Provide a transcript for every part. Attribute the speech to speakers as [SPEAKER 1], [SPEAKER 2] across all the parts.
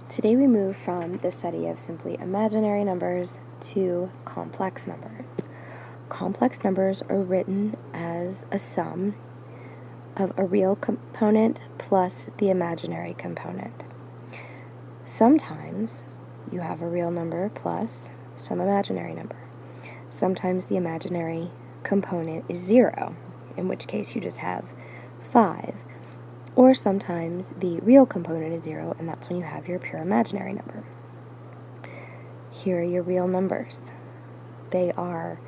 [SPEAKER 1] Today we move from the study of simply imaginary numbers to complex numbers. Complex numbers are written as a sum of a real component plus the imaginary component. Sometimes you have a real number plus some imaginary number. Sometimes the imaginary component is 0, in which case you just have 5. Or sometimes the real component is 0, and that's when you have your pure imaginary number. Here are your real numbers. They are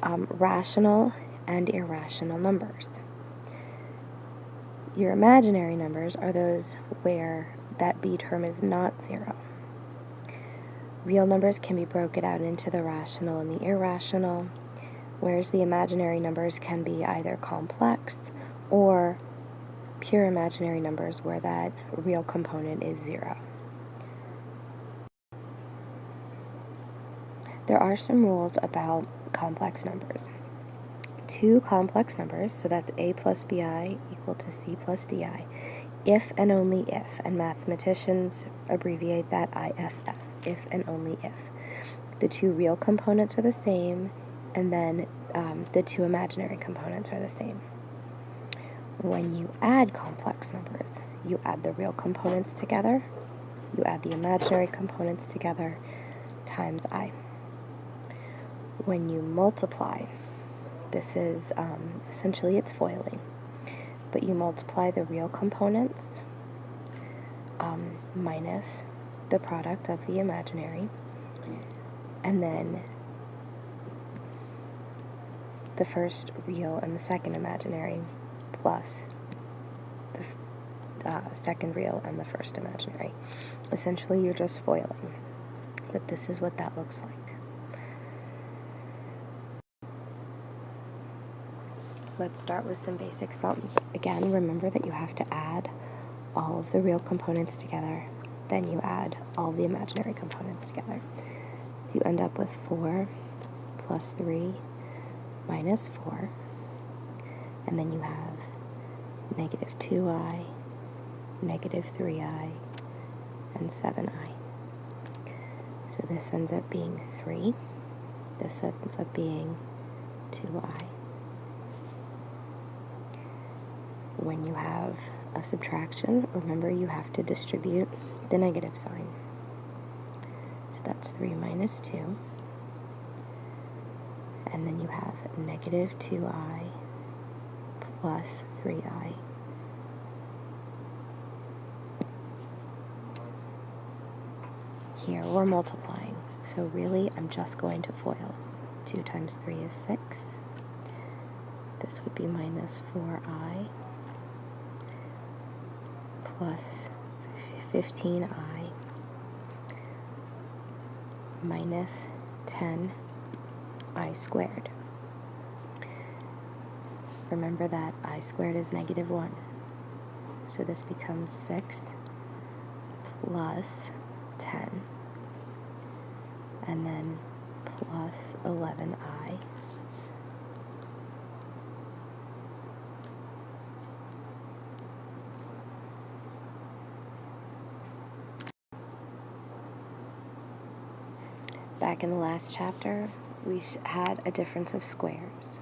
[SPEAKER 1] rational and irrational numbers. Your imaginary numbers are those where that B term is not 0. Real numbers can be broken out into the rational and the irrational, whereas the imaginary numbers can be either complex or pure imaginary numbers where that real component is 0. There are some rules about complex numbers. 2 complex numbers, so that's a plus bi equal to c plus di, if and only if, and mathematicians abbreviate that IFF, if and only if. The 2 real components are the same, and then the 2 imaginary components are the same. When you add complex numbers, you add the real components together, you add the imaginary components together, times I. When you multiply, this is essentially it's foiling, but you multiply the real components minus the product of the imaginary, and then the first real and the second imaginary plus the second real and the first imaginary. Essentially, you're just foiling, but this is what that looks like. Let's start with some basic sums. Again, remember that you have to add all of the real components together, then you add all the imaginary components together. So you end up with 4 plus 3 minus 4, and then you have negative 2i, negative 3i, and 7i. So this ends up being 3. This ends up being 2i. When you have a subtraction, remember you have to distribute the negative sign. So that's 3 minus 2. And then you have negative 2i plus 3i. Here we're multiplying, so really I'm just going to FOIL. 2 times 3 is 6. This would be minus 4i plus 15i minus 10i squared. Remember that I squared is negative 1. So this becomes 6 plus 10, and then plus 11i back in the last chapter we had a difference of squares,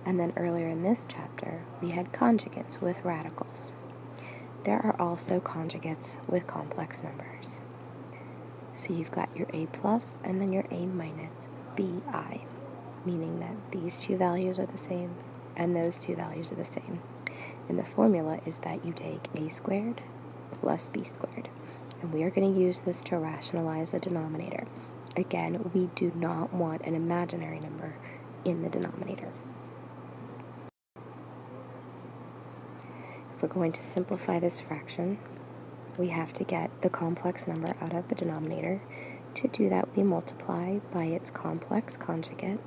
[SPEAKER 1] and then earlier in this chapter we had conjugates with radicals. There are also conjugates with complex numbers. So you've got your a plus and then your a minus bi, meaning that these 2 values are the same and those 2 values are the same. And the formula is that you take a squared plus b squared. And we are going to use this to rationalize the denominator. Again, we do not want an imaginary number in the denominator. If we're going to simplify this fraction, we have to get the complex number out of the denominator. To do that, we multiply by its complex conjugate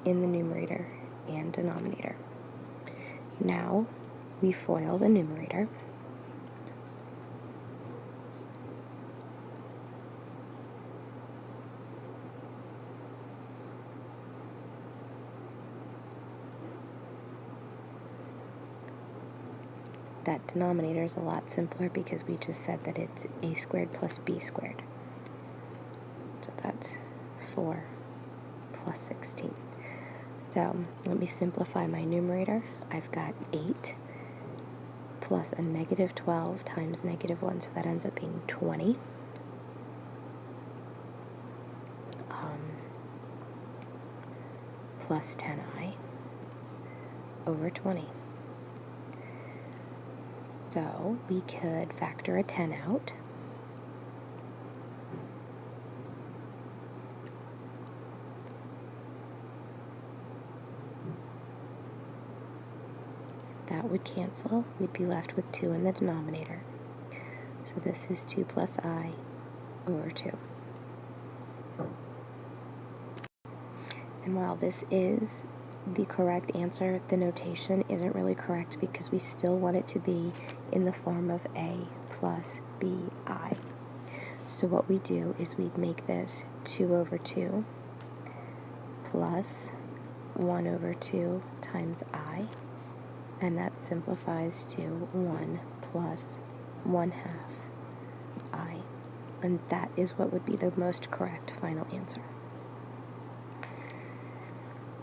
[SPEAKER 1] in the numerator and denominator. Now, we FOIL the numerator. that denominator is a lot simpler because we just said that it's a squared plus b squared. So that's 4 plus 16. So let me simplify my numerator. I've got 8 plus a negative 12 times negative 1, so that ends up being 20. Plus 10i over 20. So we could factor a 10 out. That would cancel. We'd be left with 2 in the denominator. So this is 2 plus I over 2. And while this is the correct answer, the notation isn't really correct because we still want it to be in the form of A plus BI. So what we do is we'd make this 2 over 2 plus 1 over 2 times I, and that simplifies to 1 plus 1/2 I. And that is what would be the most correct final answer.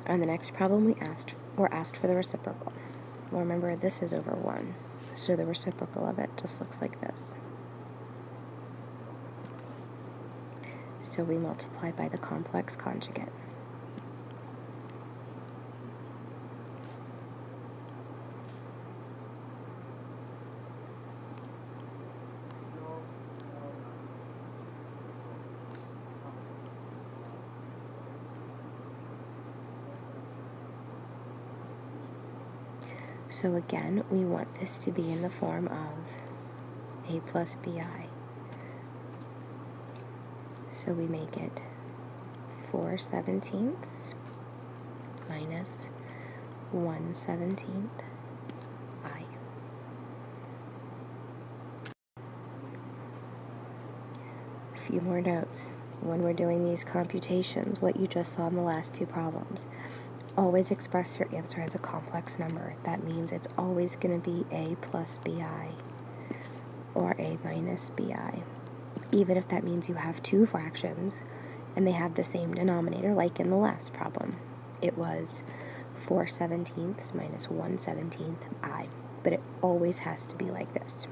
[SPEAKER 1] On the next problem we're asked for the reciprocal. Well, remember, this is over 1, so the reciprocal of it just looks like this. So we multiply by the complex conjugate. So again, we want this to be in the form of A plus BI. So we make it 4/17 minus 1/17 I. A few more notes. When we're doing these computations, what you just saw in the last two problems, always express your answer as a complex number. That means it's always going to be A plus BI or A minus BI, even if that means you have two fractions and they have the same denominator, like in the last problem. It was 4/17 minus 1/17 I, but it always has to be like this.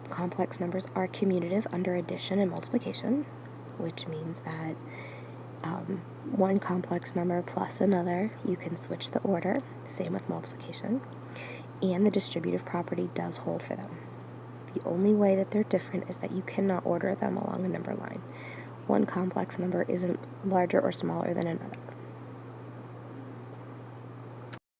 [SPEAKER 1] Complex numbers are commutative under addition and multiplication, which means that one complex number plus another, you can switch the order, same with multiplication, and the distributive property does hold for them. The only way that they're different is that you cannot order them along a number line. One complex number isn't larger or smaller than another.